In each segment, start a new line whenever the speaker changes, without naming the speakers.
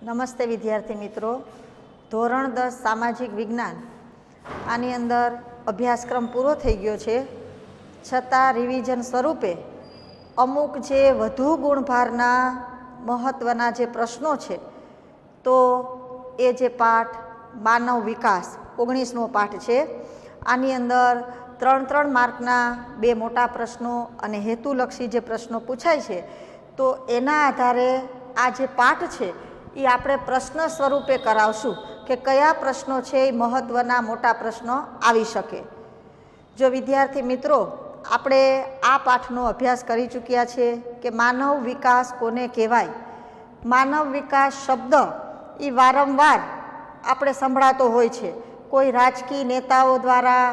નમસ્તે વિદ્યાર્થી મિત્રો. ધોરણ 10 સામાજિક વિજ્ઞાન આની અંદર અભ્યાસક્રમ પૂરો થઈ ગયો છે, છતાં રિવિઝન સ્વરૂપે અમુક જે વધુ ગુણભારના મહત્ત્વના જે પ્રશ્નો છે, તો એ જે પાઠ માનવ વિકાસ 19મો પાઠ છે. આની અંદર 3 માર્કના 2 મોટા પ્રશ્નો અને હેતુલક્ષી જે પ્રશ્નો પૂછાય છે, તો એના આધારે આ જે પાઠ છે એ આપણે પ્રશ્ન સ્વરૂપે કરાવશું કે કયા પ્રશ્નો છે એ મહત્ત્વના મોટા પ્રશ્નો આવી શકે. જો વિદ્યાર્થી મિત્રો આપણે આ પાઠનો અભ્યાસ કરી ચૂક્યા છે કે માનવ વિકાસ કોને કહેવાય. માનવ વિકાસ શબ્દ એ વારંવાર આપણે સંભળાતો હોય છે, કોઈ રાજકીય નેતાઓ દ્વારા,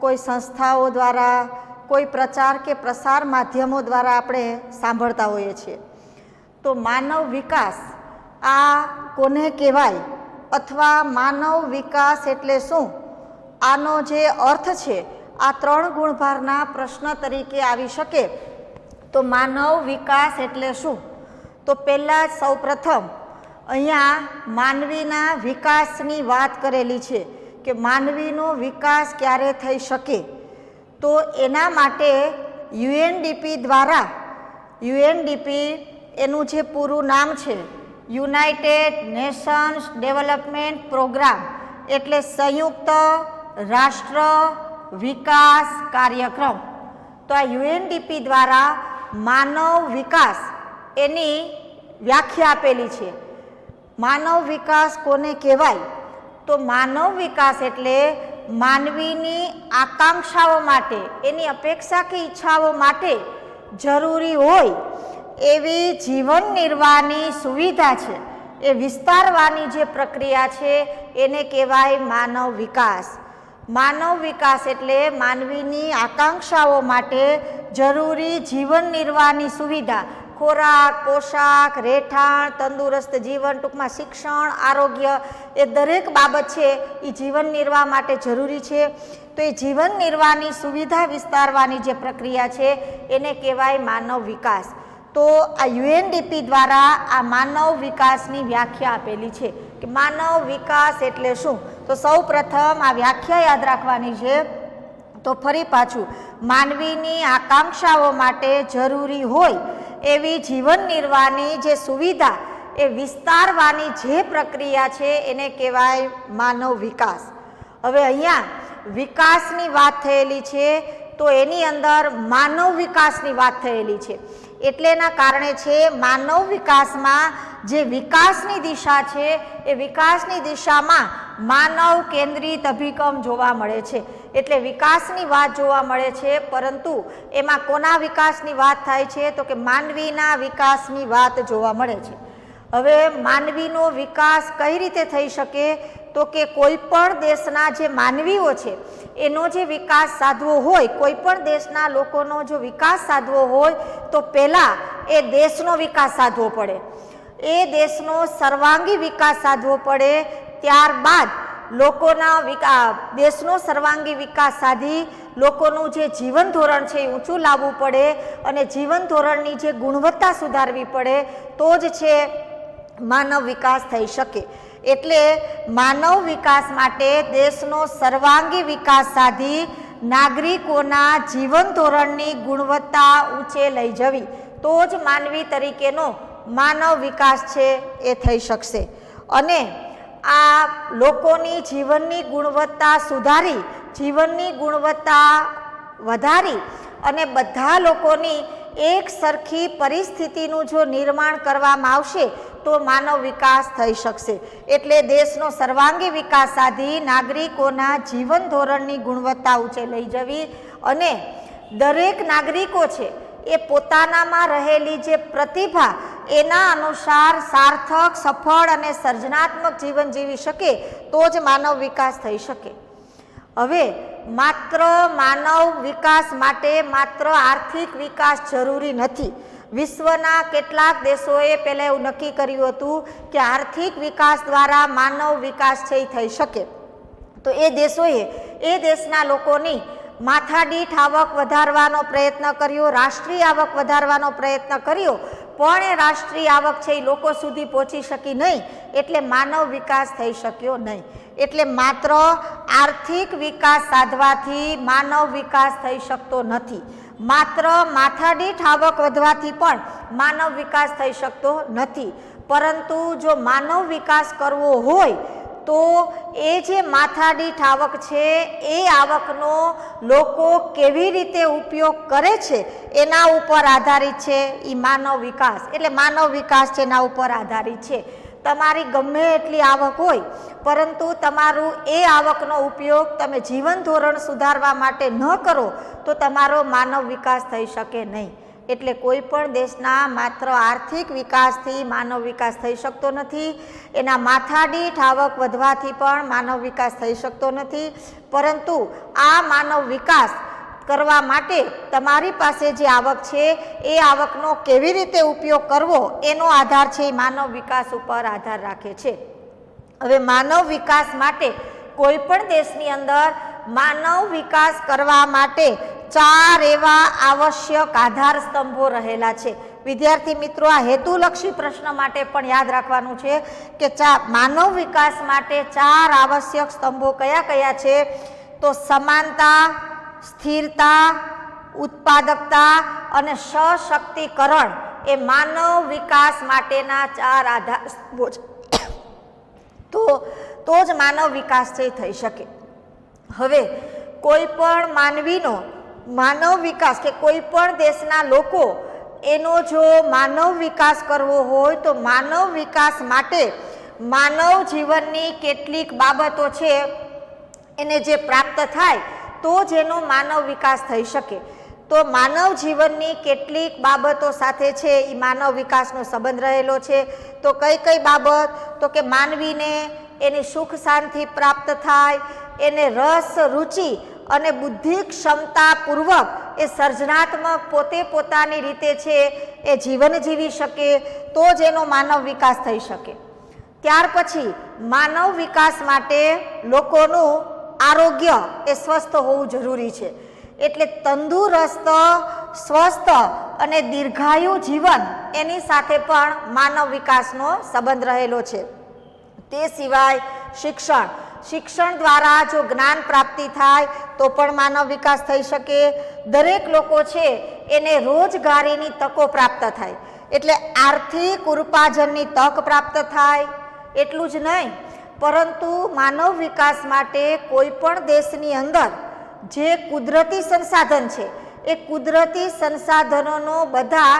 કોઈ સંસ્થાઓ દ્વારા, કોઈ પ્રચાર કે પ્રસાર માધ્યમો દ્વારા આપણે સાંભળતા હોઈએ છીએ. તો માનવ વિકાસ આ કોને કહેવાય અથવા માનવ વિકાસ એટલે શું, આનો જે અર્થ છે આ 3 ગુણભારના પ્રશ્ન તરીકે આવી શકે. તો માનવ વિકાસ એટલે શું? તો પહેલાં જ સૌપ્રથમ અહીંયા માનવીના વિકાસની વાત કરેલી છે કે માનવીનો વિકાસ ક્યારે થઈ શકે. તો એના માટે યુએનડીપી દ્વારા, યુએનડીપી એનું જે પૂરું નામ છે યુનાઇટેડ નેશન્સ ડેવલપમેન્ટ પ્રોગ્રામ, એટલે સંયુક્ત રાષ્ટ્ર વિકાસ કાર્યક્રમ. તો આ યુએનડીપી દ્વારા માનવ વિકાસ એની વ્યાખ્યા આપેલી છે. માનવ વિકાસ કોને કહેવાય? તો માનવ વિકાસ એટલે માનવીની આકાંક્ષાઓ માટે, એની અપેક્ષા કે ઈચ્છાઓ માટે જરૂરી હોય એવી જીવન નિર્વાહની સુવિધા છે, એ વિસ્તારવાની જે પ્રક્રિયા છે એને કહેવાય માનવ વિકાસ. માનવ વિકાસ એટલે માનવીની આકાંક્ષાઓ માટે જરૂરી જીવન નિર્વાહની સુવિધા, ખોરાક, પોશાક, રહેઠાણ, તંદુરસ્ત જીવન, ટૂંકમાં શિક્ષણ, આરોગ્ય, એ દરેક બાબત છે એ જીવન નિર્વાહ માટે જરૂરી છે. તો એ જીવન નિર્વાહની સુવિધા વિસ્તારવાની જે પ્રક્રિયા છે એને કહેવાય માનવ વિકાસ. તો આ યુએનડીપી દ્વારા આ માનવ વિકાસની વ્યાખ્યા આપેલી છે કે માનવ વિકાસ એટલે શું. તો સૌ પ્રથમ આ વ્યાખ્યા યાદ રાખવાની છે. તો ફરી પાછું, માનવીની આકાંક્ષાઓ માટે જરૂરી હોય એવી જીવન નિર્વાહની જે સુવિધા એ વિસ્તારવાની જે પ્રક્રિયા છે એને કહેવાય માનવ વિકાસ. હવે અહીંયા વિકાસની વાત થયેલી છે, તો એની અંદર માનવ વિકાસની વાત થયેલી છે, એટલે એના કારણે છે માનવ વિકાસમાં જે વિકાસની દિશા છે એ વિકાસની દિશામાં માનવ કેન્દ્રિત અભિગમ જોવા મળે છે. એટલે વિકાસની વાત જોવા મળે છે, પરંતુ એમાં કોના વિકાસની વાત થાય છે? તો કે માનવીના વિકાસની વાત જોવા મળે છે. હવે માનવીનો વિકાસ કઈ રીતે થઈ શકે? તો કે કોઈ પણ દેશના જે માનવીઓ છે એનો જે વિકાસ સાધવો હોય, કોઈ પણ દેશના લોકોનો જો વિકાસ સાધવો હોય તો પહેલાં એ દેશનો વિકાસ સાધવો પડે, એ દેશનો સર્વાંગી વિકાસ સાધવો પડે. ત્યારબાદ લોકોના દેશનો સર્વાંગી વિકાસ સાધી લોકોનું જે જીવન ધોરણ છે એ ઊંચું લાવવું પડે અને જીવન ધોરણની જે ગુણવત્તા સુધારવી પડે, તો જ છે માનવ વિકાસ થઈ શકે. એટલે માનવ વિકાસ માટે દેશનો સર્વાંગી વિકાસ સાધી નાગરિકોના જીવન ધોરણની ગુણવત્તા ઊંચે લઈ જવી, તો જ માનવી તરીકેનો માનવ વિકાસ છે એ થઈ શકશે. અને આ લોકોની જીવનની ગુણવત્તા સુધારી, જીવનની ગુણવત્તા વધારી અને બધા લોકોની એક સરખી પરિસ્થિતિનું જો નિર્માણ કરવામાં આવશે તો માનવ વિકાસ થઈ શકશે. એટલે દેશનો સર્વાંગી વિકાસ સાધી નાગરિકોના જીવન ધોરણની ગુણવત્તા ઊંચે લઈ જવી અને દરેક નાગરિકો છે એ પોતાનામાં રહેલી જે પ્રતિભા એના અનુસાર સાર્થક, સફળ અને સર્જનાત્મક જીવન જીવી શકે, તો જ માનવ વિકાસ થઈ શકે. હવે માત્ર માનવ વિકાસ માટે માત્ર આર્થિક વિકાસ જરૂરી નથી. વિશ્વના કેટલાક દેશોએ પહેલાં એવું નક્કી કર્યું હતું કે આર્થિક વિકાસ દ્વારા માનવ વિકાસ છે એ થઈ શકે. તો એ દેશોએ એ દેશના લોકોની માથાદીઠ આવક વધારવાનો પ્રયત્ન કર્યો, રાષ્ટ્રીય આવક વધારવાનો પ્રયત્ન કર્યો, પણ એ રાષ્ટ્રીય આવક છે એ લોકો સુધી પહોંચી શકી નહીં, એટલે માનવ વિકાસ થઈ શક્યો નહીં. એટલે માત્ર આર્થિક વિકાસ સાધવાથી માનવ વિકાસ થઈ શકતો નથી. માત્ર માથાદીઠ આવક વધવાથી પણ માનવ વિકાસ થઈ શકતો નથી. પરંતુ જો માનવ વિકાસ કરવો હોય તો એ જે માથાદીઠ આવક છે એ આવકનો લોકો કેવી રીતે ઉપયોગ કરે છે એના ઉપર આધારિત છે એ માનવ વિકાસ. એટલે માનવ વિકાસ છે એના ઉપર આધારિત છે. તમારી ગમે એટલી આવક હોય પરંતુ તમારું એ આવકનો ઉપયોગ તમે જીવન ધોરણ સુધારવા માટે ન કરો તો તમારો માનવ વિકાસ થઈ શકે નહીં. એટલે કોઈ પણ દેશના માત્ર આર્થિક વિકાસથી માનવ વિકાસ થઈ શકતો નથી, એના માથાદીઠ આવક વધવાથી પણ માનવ વિકાસ થઈ શકતો નથી. પરંતુ આ માનવ વિકાસ કરવા માટે તમારી પાસે જે આવક છે એ આવકનો કેવી રીતે ઉપયોગ કરવો એનો આધાર છે એ માનવ વિકાસ ઉપર આધાર રાખે છે. હવે માનવ વિકાસ માટે કોઈ પણ દેશની અંદર માનવ વિકાસ કરવા માટે 4 એવા આવશ્યક આધાર સ્તંભો રહેલા છે. વિદ્યાર્થી મિત્રો, આ હેતુલક્ષી પ્રશ્ન માટે પણ યાદ રાખવાનું છે કે માનવ વિકાસ માટે 4 આવશ્યક સ્તંભો કયા કયા છે? તો સમાનતા, સ્થિરતા, ઉત્પાદકતા અને સશક્તિકરણ એ માનવ વિકાસ માટેના 4 આધાર સ્તંભો છે. તો જ માનવ વિકાસ છે થઈ શકે. હવે કોઈ પણ માનવીનો માનવ વિકાસ કે કોઈ પણ દેશના લોકો એનો જો માનવ વિકાસ કરવો હોય તો માનવ વિકાસ માટે માનવ જીવનની કેટલીક બાબતો છે એને જે પ્રાપ્ત થાય તો જ એનો માનવ વિકાસ થઈ શકે. તો માનવ જીવનની કેટલીક બાબતો સાથે છે એ માનવ વિકાસનો સંબંધ રહેલો છે. તો કઈ કઈ બાબત? તો કે માનવીને એની સુખ શાંતિ પ્રાપ્ત થાય, એને રસ, રુચિ અને બુદ્ધિ ક્ષમતા પૂર્વક એ સર્જનાત્મક પોતે પોતાની રીતે છે એ જીવન જીવી શકે તો જ એનો માનવ વિકાસ થઈ શકે. ત્યાર પછી માનવ વિકાસ માટે લોકોનું આરોગ્ય એ સ્વસ્થ હોવું જરૂરી છે. એટલે તંદુરસ્ત, સ્વસ્થ અને દીર્ઘાયુ જીવન એની સાથે પણ માનવ વિકાસનો સંબંધ રહેલો છે. તે સિવાય શિક્ષણ દ્વારા જો જ્ઞાન પ્રાપ્તિ થાય તો પણ માનવ વિકાસ થઈ શકે. દરેક લોકો છે એને રોજગારીની તકો પ્રાપ્ત થાય, એટલે આર્થિક ઉપાર્જનની તક પ્રાપ્ત થાય. એટલું જ નહીં, પરંતુ માનવ વિકાસ માટે કોઈ પણ દેશની અંદર જે કુદરતી સંસાધન છે એ કુદરતી સંસાધનોનો બધા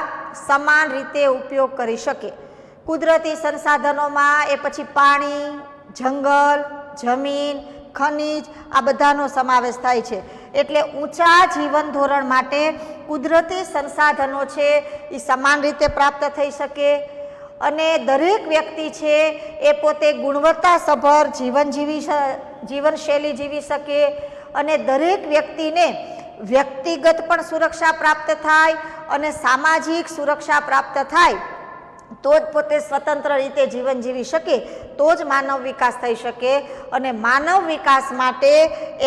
સમાન રીતે ઉપયોગ કરી શકે. કુદરતી સંસાધનોમાં એ પછી પાણી, જંગલ, જમીન, ખનિજ આ બધાનો સમાવેશ થાય છે. એટલે ઊંચા જીવન ધોરણ માટે કુદરતી સંસાધનો છે એ સમાન રીતે પ્રાપ્ત થઈ શકે અને દરેક વ્યક્તિ છે એ પોતે ગુણવત્તાસભર જીવનશૈલી જીવી શકે અને દરેક વ્યક્તિને વ્યક્તિગત પણ સુરક્ષા પ્રાપ્ત થાય અને સામાજિક સુરક્ષા પ્રાપ્ત થાય તો જ પોતે સ્વતંત્ર રીતે જીવન જીવી શકે તો જ માનવ વિકાસ થઈ શકે. અને માનવ વિકાસ માટે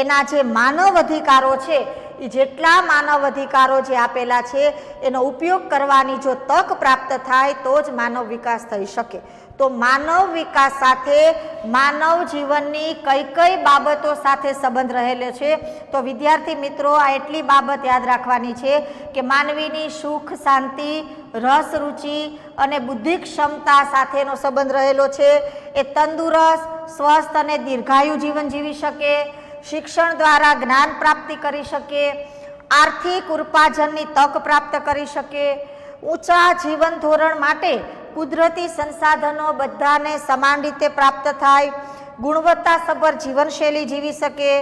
એના જે માનવ અધિકારો છે એ જેટલા માનવ અધિકારો જે આપેલા છે એનો ઉપયોગ કરવાની જો તક પ્રાપ્ત થાય તો જ માનવ વિકાસ થઈ શકે. તો માનવ વિકાસ સાથે માનવ જીવનની કઈ કઈ બાબતો સાથે સંબંધ રહેલો છે? તો વિદ્યાર્થી મિત્રો, આ એટલી બાબત યાદ રાખવાની છે કે માનવીની સુખ શાંતિ, રસ રુચિ અને બુદ્ધિ ક્ષમતા સાથેનો સંબંધ રહેલો છે. એ તંદુરસ્ત, સ્વસ્થ અને દીર્ઘાયુ જીવન જીવી શકે, શિક્ષણ દ્વારા જ્ઞાન પ્રાપ્તિ કરી શકે, આર્થિક ઉપાર્જનની તક પ્રાપ્ત કરી શકે, ઊંચા જીવન ધોરણ માટે કુદરતી સંસાધનો બધાને સમાન રીતે પ્રાપ્ત થાય, ગુણવત્તાસભર જીવનશૈલી જીવી શકે,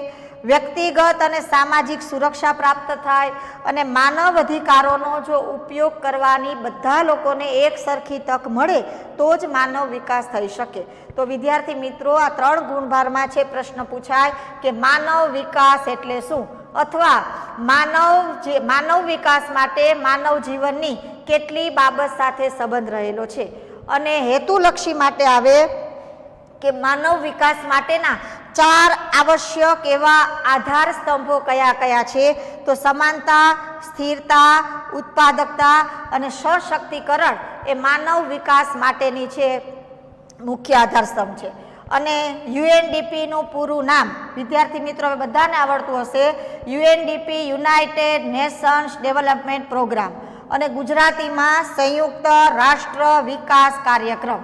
વ્યક્તિગત અને સામાજિક સુરક્ષા પ્રાપ્ત થાય અને માનવ અધિકારોનો જો ઉપયોગ કરવાની બધા લોકોને એક સરખી તક મળે તો જ માનવ વિકાસ થઈ શકે. તો વિદ્યાર્થી મિત્રો, આ 3 ગુણભારમાં છે પ્રશ્ન પૂછાય કે માનવ વિકાસ એટલે શું, અથવા માનવ વિકાસ માટે માનવ જીવનની કેટલી બાબત સાથે સંબંધ રહેલો છે. અને હેતુલક્ષી માટે આવે કે માનવ વિકાસ માટેના 4 આવશ્યક એવા આધાર સ્તંભો કયા કયા છે? તો સમાનતા, સ્થિરતા, ઉત્પાદકતા અને સશક્તિકરણ એ માનવ વિકાસ માટેની છે મુખ્ય આધારસ્તંભ છે. અને યુએનડીપીનું પૂરું નામ વિદ્યાર્થી મિત્રો બધાને આવડતું હશે, UNDP United Nations Development Programme, અને ગુજરાતીમાં સંયુક્ત રાષ્ટ્ર વિકાસ કાર્યક્રમ.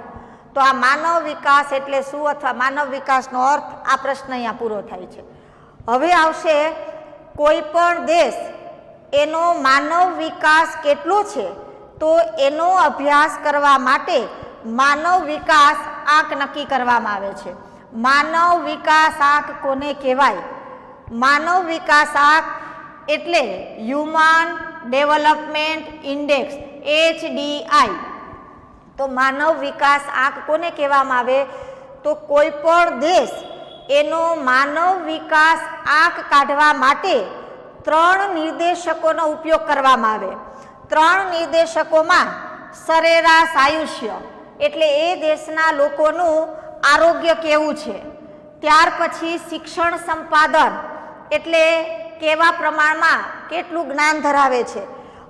તો આ માનવ વિકાસ એટલે શું અથવા માનવ વિકાસનો અર્થ, આ પ્રશ્ન અહીંયા પૂરો થાય છે. હવે આવશે કોઈ પણ દેશ એનો માનવ વિકાસ કેટલો છે તો એનો અભ્યાસ કરવા માટે માનવ વિકાસ આંક નક્કી કરવામાં આવે છે. માનવ વિકાસ આંક કોને કહેવાય? માનવ વિકાસ આંક એટલે હ્યુમન ડેવલપમેન્ટ ઇન્ડેક્સ, HDI. તો માનવ વિકાસ આંક કોને કહેવામાં આવે? તો કોઈ પણ દેશ એનો માનવ વિકાસ આંક કાઢવા માટે 3 નિર્દેશકોનો ઉપયોગ કરવામાં આવે. 3 નિર્દેશકોમાં સરેરાશ આયુષ્ય એટલે એ દેશના લોકોનું આરોગ્ય કેવું છે, ત્યાર પછી શિક્ષણ સંપાદન એટલે કેવા પ્રમાણમાં કેટલું જ્ઞાન ધરાવે છે,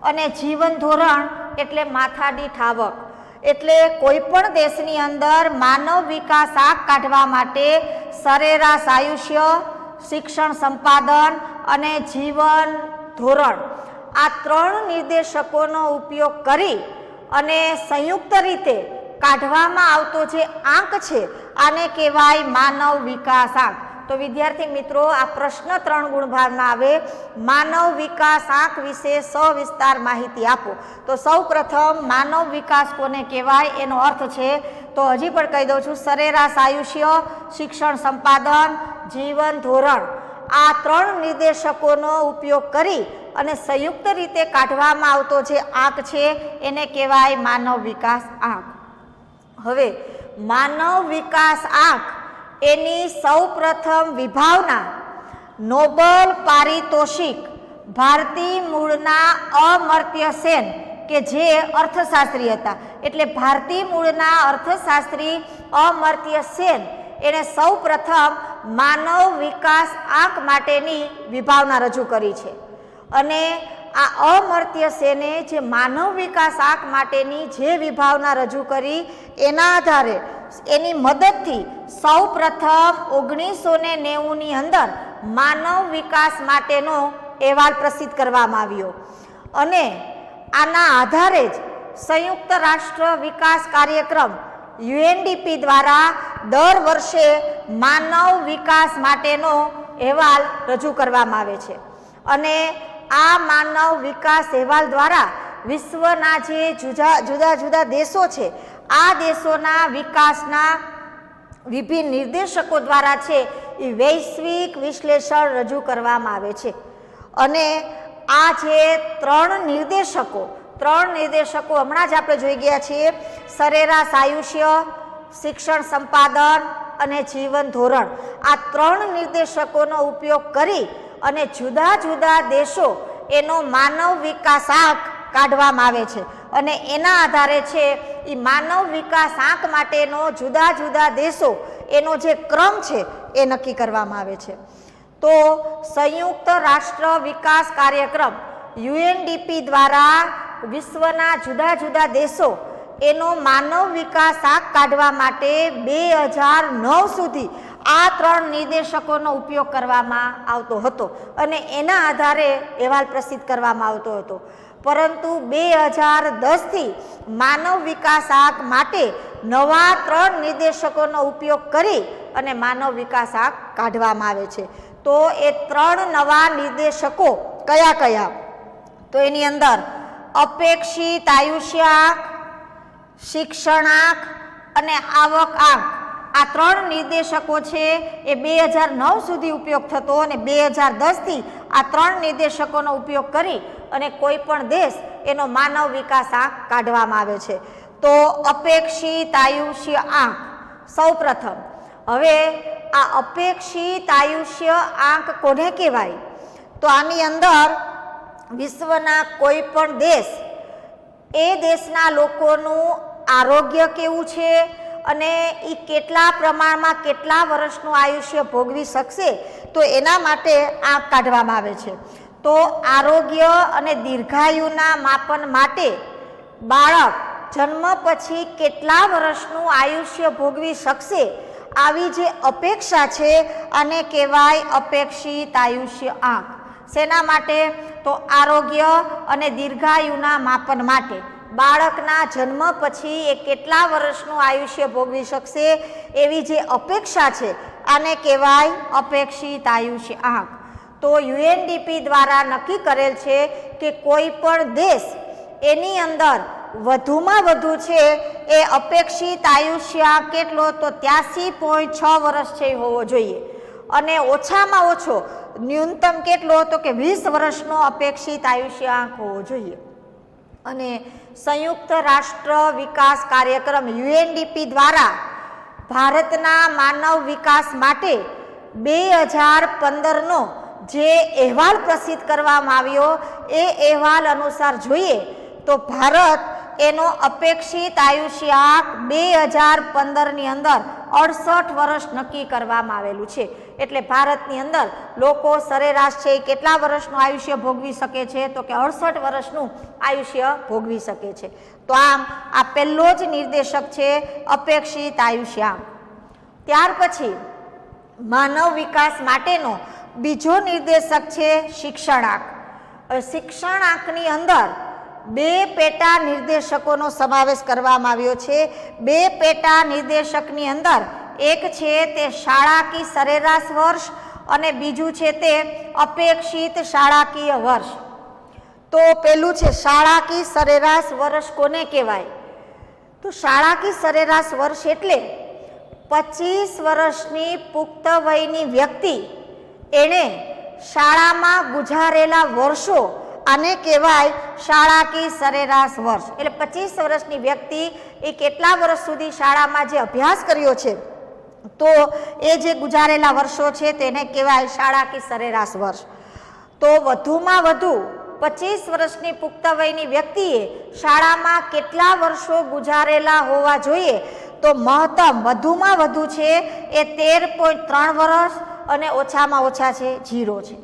અને જીવન ધોરણ એટલે માથાદીઠ આવક. એટલે કોઈ પણ દેશની અંદર માનવ વિકાસ આંક કાઢવા માટે સરેરાશ આયુષ્ય, શિક્ષણ સંપાદન અને જીવન ધોરણ, આ 3 નિર્દેશકોનો ઉપયોગ કરી અને સંયુક્ત રીતે કાઢવામાં આવતો જે આંક છે આને કહેવાય માનવ વિકાસ આંક. તો વિદ્યાર્થી મિત્રો આ પ્રશ્ન 3 ગુણભાગમાં આવે. માનવ વિકાસ આંક વિશે સવિસ્તાર માહિતી આપો. તો સૌ પ્રથમ માનવ વિકાસ કોને કહેવાય એનો અર્થ છે, તો હજી પણ કહી દઉં છું, સરેરાશ આયુષ્ય, શિક્ષણ સંપાદન, જીવન ધોરણ, આ 3 નિર્દેશકોનો ઉપયોગ કરી અને સંયુક્ત રીતે કાઢવામાં આવતો જે આંક છે એને કહેવાય માનવ વિકાસ આંક. હવે માનવ વિકાસ આંક એની સૌ પ્રથમ વિભાવના નોબલ પારિતોષિક ભારતીય મૂળના અમર્ત્ય સેન કે જે અર્થશાસ્ત્રી હતા, એટલે ભારતીય મૂળના અર્થશાસ્ત્રી અમર્ત્ય સેન એણે સૌ પ્રથમ માનવ વિકાસ આંક માટેની વિભાવના રજૂ કરી છે. અને આ અમર્ત્ય સેને જે માનવ વિકાસ આંક માટેની જે વિભાવના રજૂ કરી એના આધારે એની મદદથી સૌ પ્રથમ 1990ની અંદર માનવ વિકાસ માટેનો અહેવાલ પ્રસિદ્ધ કરવામાં આવ્યો. અને આના આધારે જ સંયુક્ત રાષ્ટ્ર વિકાસ કાર્યક્રમ યુએનડીપી દ્વારા દર વર્ષે માનવ વિકાસ માટેનો અહેવાલ રજૂ કરવામાં આવે છે. અને આ માનવ વિકાસ અહેવાલ દ્વારા વિશ્વના જે જુદા જુદા દેશો છે આ દેશોના વિકાસના વિભિન્ન નિર્દેશકો દ્વારા છે એ વૈશ્વિક વિશ્લેષણ રજૂ કરવામાં આવે છે. અને આ જે 3 નિર્દેશકો હમણાં જ આપણે જોઈ ગયા છીએ, સરેરાશ આયુષ્ય, શિક્ષણ સંપાદન અને જીવન ધોરણ, આ 3 નિર્દેશકોનો ઉપયોગ કરી અને જુદા જુદા દેશો એનો માનવ વિકાસ આંક કાઢવામાં આવે છે. અને એના આધારે છે એ માનવ વિકાસ આંક માટેનો જુદા જુદા દેશો એનો જે ક્રમ છે એ નક્કી કરવામાં આવે છે. તો સંયુક્ત રાષ્ટ્ર વિકાસ કાર્યક્રમ યુએનડીપી દ્વારા વિશ્વના જુદા જુદા દેશો એનો માનવ વિકાસ આંક કાઢવા માટે 2009 સુધી આ 3 નિર્દેશકોનો ઉપયોગ કરવામાં આવતો હતો અને એના આધારે અહેવાલ પ્રસિદ્ધ કરવામાં આવતો હતો. પરંતુ 2010થી માનવ વિકાસ આંક માટે નવા 3 નિર્દેશકોનો ઉપયોગ કરી અને માનવ વિકાસ આંક કાઢવામાં આવે છે. તો એ 3 નવા નિર્દેશકો કયા કયા? તો એની અંદર અપેક્ષિત આયુષ્ય આંક, શિક્ષણ આંક અને આવક આંક, આ 3 નિર્દેશકો છે એ 2009 સુધી ઉપયોગ થતો અને 2010થી આ 3 નિર્દેશકોનો ઉપયોગ કરી અને કોઈ પણ દેશ એનો માનવ વિકાસ આંક કાઢવામાં આવે છે. તો અપેક્ષિત આયુષ્ય આંક સૌ પ્રથમ. હવે આ અપેક્ષિત આયુષ્ય આંક કોને કહેવાય? તો આની અંદર વિશ્વના કોઈ પણ દેશ એ દેશના લોકોનું આરોગ્ય કેવું છે અને એ કેટલા પ્રમાણમાં કેટલા વર્ષનું આયુષ્ય ભોગવી શકશે તો એના માટે આંક કાઢવામાં આવે છે. તો આરોગ્ય અને દીર્ઘાયુના માપન માટે બાળક જન્મ પછી કેટલા વર્ષનું આયુષ્ય ભોગવી શકશે, આવી જે અપેક્ષા છે આને કહેવાય અપેક્ષિત આયુષ્ય આંક. શેના માટે? તો આરોગ્ય અને દીર્ઘાયુના માપન માટે. બાળકના જન્મ પછી એ કેટલા વર્ષનું આયુષ્ય ભોગવી શકશે એવી જે અપેક્ષા છે આને કહેવાય અપેક્ષિત આયુષ્ય આંક. તો યુએનડીપી દ્વારા નક્કી કરેલ છે કે કોઈ પણ દેશ એની અંદર વધુમાં વધુ છે એ અપેક્ષિત આયુષ્ય આંક કેટલો? તો 83.6 વર્ષ છે એ હોવો જોઈએ. અને ઓછામાં ઓછો ન્યૂનતમ કેટલો? તો કે 20 વર્ષનો અપેક્ષિત આયુષ્ય આંક હોવો જોઈએ. અને સંયુક્ત રાષ્ટ્ર વિકાસ કાર્યક્રમ યુએનડીપી દ્વારા ભારતના માનવ વિકાસ માટે 2015નો જે અહેવાલ પ્રસિદ્ધ કરવામાં આવ્યો એ અહેવાલ અનુસાર જોઈએ તો ભારત એનો અપેક્ષિત આયુષ્ય આંક 2015ની અંદર 68 વર્ષ નક્કી કરવામાં આવેલું છે. એટલે ભારતની અંદર લોકો સરેરાશ છે કેટલા વર્ષનું આયુષ્ય ભોગવી શકે છે? તો કે 68 વર્ષનું આયુષ્ય ભોગવી શકે છે. તો આમ આ પહેલો જ નિર્દેશક છે અપેક્ષિત આયુષ્ય આંક. ત્યાર પછી માનવ વિકાસ માટેનો બીજો નિર્દેશક છે શિક્ષણ આંક. શિક્ષણ આંકની અંદર 2 પેટા નિર્દેશકોનો સમાવેશ કરવામાં આવ્યો છે. 2 પેટા નિર્દેશકની અંદર એક છે તે શાળાકીય સરેરાશ વર્ષ અને બીજું છે તે અપેક્ષિત શાળાકીય વર્ષ. તો પેલું છે શાળાકીય સરેરાશ વર્ષ કોને કહેવાય? તો શાળાકીય સરેરાશ વર્ષ એટલે 25 વર્ષની પુખ્ત વયની વ્યક્તિ એણે શાળામાં ગુજારેલા વર્ષો આને કહેવાય શાળાકીય સરેરાશ વર્ષ. એટલે 25 વર્ષની વ્યક્તિ એ કેટલા વર્ષ સુધી શાળામાં જે અભ્યાસ કર્યો છે તો એ જે ગુજારેલા વર્ષો છે તેને કહેવાય શાળાકીય સરેરાશ વર્ષ. તો વધુમાં વધુ 25 વર્ષની પુખ્ત વયની વ્યક્તિએ શાળામાં કેટલા વર્ષો ગુજારેલા હોવા જોઈએ? તો મહત્તમ વધુમાં વધુ છે એ 13.3 વર્ષ અને ઓછામાં ઓછા છે 0 છે.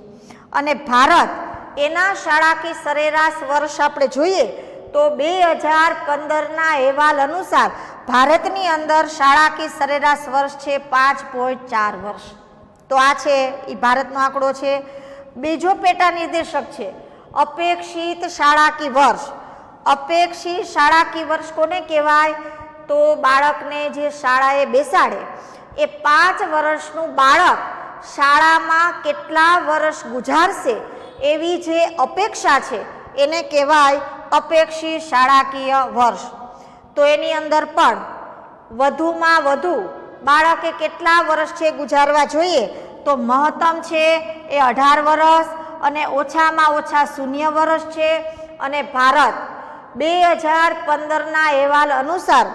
અને ભારત એના શાળાકીય સરેરાશ વર્ષ આપણે જોઈએ તો 2015ના અહેવાલ અનુસાર ભારતની અંદર શાળાકીય સરેરાશ વર્ષ છે 5.4 વર્ષ. તો આ છે એ ભારતનો આંકડો છે. બીજો પેટા નિર્દેશક છે અપેક્ષિત શાળાકીય વર્ષ. અપેક્ષિત શાળાકીય વર્ષ કોને કહેવાય? તો બાળકને જે શાળાએ બેસાડે એ 5 વર્ષનું બાળક શાળામાં કેટલા વર્ષ ગુજારશે એવી જે અપેક્ષા છે એને કહેવાય અપેક્ષિત શાળાકીય વર્ષ. તો એની અંદર પણ વધુમાં વધુ બાળકે કેટલા વર્ષ છે ગુજારવા જોઈએ? તો મહત્તમ છે એ 18 વર્ષ અને ઓછામાં ઓછા 0 વર્ષ છે. અને ભારત 2015ના અહેવાલ અનુસાર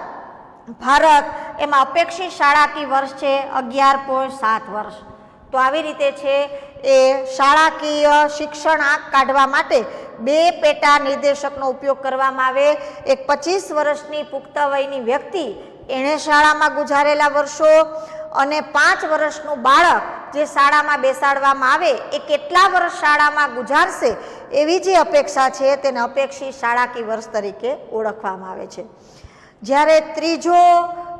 ભારત એમાં અપેક્ષિત શાળાકીય વર્ષ છે 11.7 વર્ષ. તો આવી રીતે છે એ શાળાકીય શિક્ષણ આંક કાઢવા માટે 2 પેટા નિર્દેશકનો ઉપયોગ કરવામાં આવે. એક 25 વર્ષની પુખ્ત વયની વ્યક્તિ એણે શાળામાં ગુજારેલા વર્ષો અને 5 વર્ષનું બાળક જે શાળામાં બેસાડવામાં આવે એ કેટલા વર્ષ શાળામાં ગુજારશે એવી જે અપેક્ષા છે તેને અપેક્ષિત શાળાકીય વર્ષ તરીકે ઓળખવામાં આવે છે. જ્યારે ત્રીજો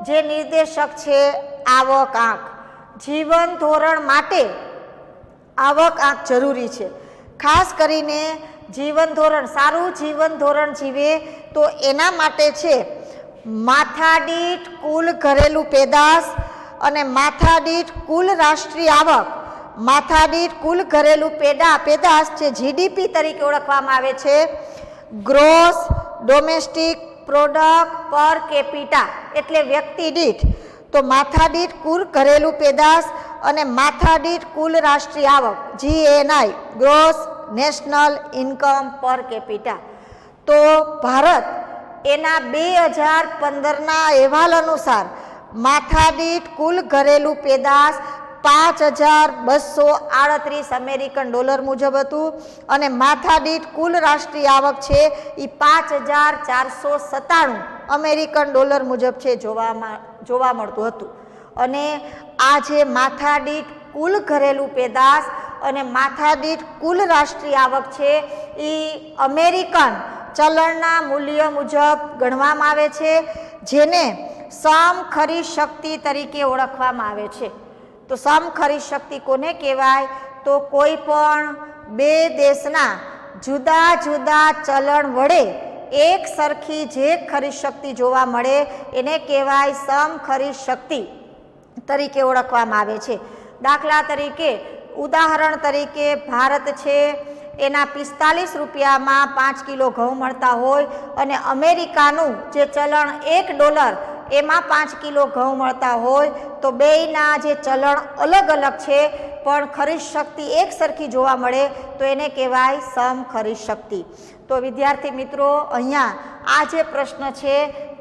જે નિર્દેશક છે આવક આંક. જીવન ધોરણ માટે આવક આંક જરૂરી છે. ખાસ કરીને જીવન ધોરણ સારું જીવન ધોરણ જીવે તો એના માટે છે માથાદીઠ કુલ ઘરેલું પેદાશ અને માથાદીઠ કુલ રાષ્ટ્રીય આવક. માથાદીઠ કુલ ઘરેલું પેદાશ જે જીડીપી તરીકે ઓળખવામાં આવે છે. ગ્રોસ ડોમેસ્ટિક પ્રોડક્ટ પર કેપિટા એટલે વ્યક્તિ દીઠ. તો માથાદીઠ કુલ ઘરેલું પેદાશ અને માથાદીઠ કુલ રાષ્ટ્રીય આવક GNI ગ્રોસ નેશનલ ઇન્કમ પર કેપિટા. તો ભારત એના 2015ના અહેવાલ અનુસાર માથાદીઠ કુલ ઘરેલું પેદાશ $5,238 અમેરિકન ડોલર મુજબ હતું અને માથાદીઠ કુલ રાષ્ટ્રીય આવક છે એ 5,497 અમેરિકન ડોલર મુજબ છે જોવા મળતું હતું. અને આ જે માથાદીઠ કુલ ઘરેલું પેદાશ અને માથાદીઠ કુલ રાષ્ટ્રીય આવક છે એ અમેરિકન ચલણના મૂલ્ય મુજબ ગણવામાં આવે છે, જેને સમખરીદ શક્તિ તરીકે ઓળખવામાં આવે છે. તો સમખરીદ શક્તિ કોને કહેવાય? તો કોઈ પણ બે દેશના જુદા જુદા ચલણ વડે એક સરખી જે ખરીદ શક્તિ જોવા મળે એને કહેવાય સમખરીદ શક્તિ તરીકે ઓળખવામાં આવે છે. દાખલા તરીકે, ઉદાહરણ તરીકે, ભારત છે એના 45 રૂપિયામાં 5 કિલો ઘઉં મળતા હોય અને અમેરિકાનું જે ચલણ $1 એમાં 5 કિલો ઘઉં મળતા હોય, તો બેયના જે ચલણ અલગ અલગ છે પણ ખરીદ શક્તિ એક સરખી જોવા મળે તો એને કહેવાય સમખરીદ શક્તિ. તો વિદ્યાર્થી મિત્રો, અહીંયા આ જે પ્રશ્ન છે,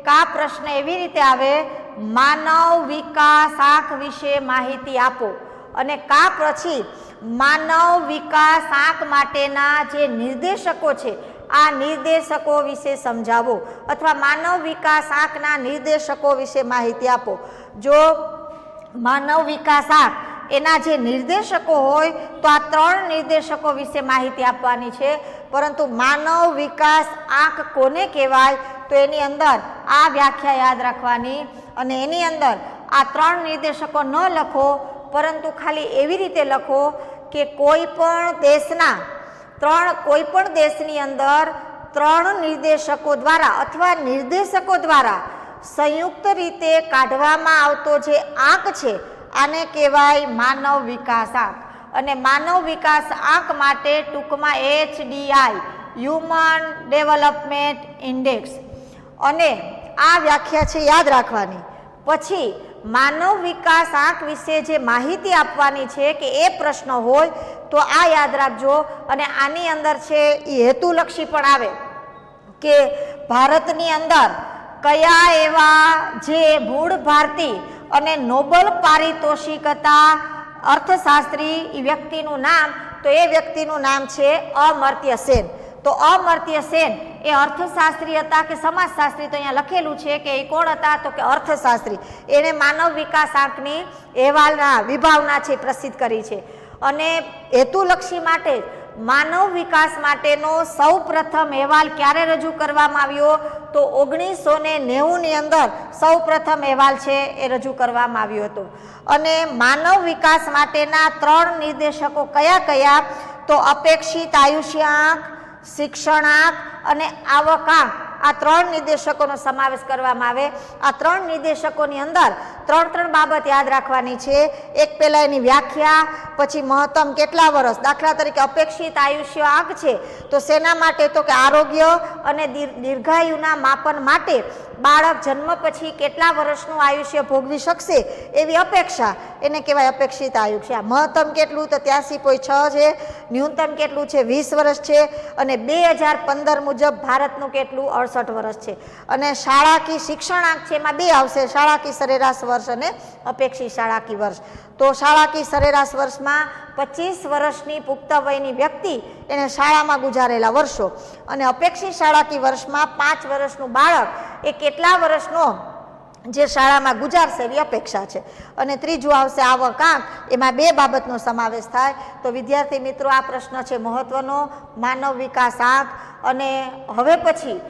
કા પ્રશ્ન એવી રીતે આવે, માનવ વિકાસ આંક વિશે માહિતી આપો, અને કા પછી માનવ વિકાસ આંક માટેના જે નિર્દેશકો છે આ નિર્દેશકો વિશે સમજાવો, અથવા માનવ વિકાસ આંકના નિર્દેશકો વિશે માહિતી આપો. જો માનવ વિકાસ આંક એના જે નિર્દેશકો હોય તો આ 3 નિર્દેશકો વિશે માહિતી આપવાની છે. પરંતુ માનવ વિકાસ આંક કોને કહેવાય? તો એની અંદર આ વ્યાખ્યા યાદ રાખવાની, અને એની અંદર આ 3 નિર્દેશકો ન લખો, પરંતુ ખાલી એવી રીતે લખો કે કોઈ પણ દેશની અંદર 3 નિર્દેશકો દ્વારા અથવા નિર્દેશકો દ્વારા સંયુક્ત રીતે કાઢવામાં આવતો જે આંક છે આને કહેવાય માનવ વિકાસ આંક. અને માનવ વિકાસ આંક માટે ટૂંકમાં HDI, હ્યુમન ડેવલપમેન્ટ ઇન્ડેક્સ, અને આ વ્યાખ્યા છે યાદ રાખવાની. પછી માનવ વિકાસ આંક વિશે જે માહિતી આપવાની છે કે એ પ્રશ્ન હોય તો આ યાદ રાખજો. અને આની અંદર છે એ હેતુલક્ષી પણ આવે કે ભારતની અંદર કયા એવા જે મૂળ ભારતીય અને નોબેલ પારિતોષિક હતા અર્થશાસ્ત્રી, એ વ્યક્તિનું નામ, તો એ વ્યક્તિનું નામ છે અમર્ત્ય સેન. તો અમર્ત્ય સેન એ અર્થશાસ્ત્રી હતા કે સમાજશાસ્ત્રી? તો અહીંયા લખેલું છે કે એ કોણ હતા? તો કે અર્થશાસ્ત્રી. એણે માનવ વિકાસ આંકની અહેવાલના વિભાવના છે પ્રસિદ્ધ કરી છે. અને હેતુલક્ષી માટે માનવ વિકાસ માટેનો સૌ પ્રથમ અહેવાલ ક્યારે રજૂ કરવામાં આવ્યો? તો 1990ની અંદર સૌ પ્રથમ અહેવાલ છે એ રજૂ કરવામાં આવ્યો હતો. અને માનવ વિકાસ માટેના 3 નિર્દેશકો કયા કયા? તો અપેક્ષિત આયુષ્યાંક, શિક્ષણાંક અને આવક આંક, આ 3 નિર્દેશકોનો સમાવેશ કરવામાં આવે. આ 3 નિર્દેશકોની અંદર 3 બાબત યાદ રાખવાની છે. એક પહેલા એની વ્યાખ્યા, પછી મહત્તમ કેટલા વર્ષ, દાખલા તરીકે અપેક્ષિત આયુષ્ય આંક છે તો શેના માટે? તો કે આરોગ્ય અને દીર્ઘાયુના માપન માટે બાળક જન્મ પછી કેટલા વર્ષનું આયુષ્ય ભોગવી શકશે એવી અપેક્ષા, એને કહેવાય અપેક્ષિત આયુષ્ય. મહત્તમ કેટલું? તો 83.6 છે. ન્યૂનતમ કેટલું છે? 20 વર્ષ છે. અને 2015 મુજબ ભારતનું કેટલું? 68 વર્ષ છે. અને શાળાકી શિક્ષણાંક છે, એમાં 2 આવશે, શાળાકી સરેરાશ વર્ષ અને અપેક્ષિત શાળાકી વર્ષ. તો શાળાકી સરેરાશ વર્ષમાં 25 વર્ષની પુખ્ત વયની વ્યક્તિ એને શાળામાં ગુજારેલા વર્ષો, અને અપેક્ષિત શાળાકી વર્ષમાં 5 વર્ષનું બાળક એ કેટલા વર્ષનો જે શાળામાં ગુજારશે એવી અપેક્ષા છે. અને ત્રીજું આવશે આવક આંક, એમાં 2 બાબતનો સમાવેશ થાય. તો વિદ્યાર્થી મિત્રો, આ પ્રશ્ન છે મહત્વનો, માનવ વિકાસ આંક. અને હવે પછી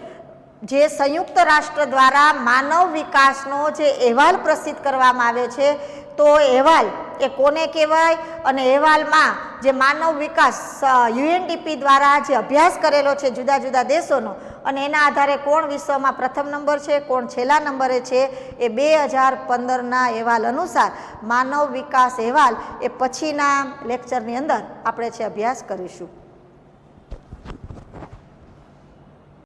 જે સંયુક્ત રાષ્ટ્ર દ્વારા માનવ વિકાસનો જે અહેવાલ પ્રસિદ્ધ કરવામાં આવે છે, તો અહેવાલ એ કોને કહેવાય? અને અહેવાલમાં જે માનવ વિકાસ UNDP દ્વારા જે અભ્યાસ કરેલો છે જુદા જુદા દેશોનો, અને એના આધારે કોણ વિશ્વમાં પ્રથમ નંબર છે, કોણ છેલ્લા નંબરે છે, એ 2015ના અહેવાલ અનુસાર માનવ વિકાસ અહેવાલ એ પછીના લેક્ચરની અંદર આપણે છે અભ્યાસ કરીશું.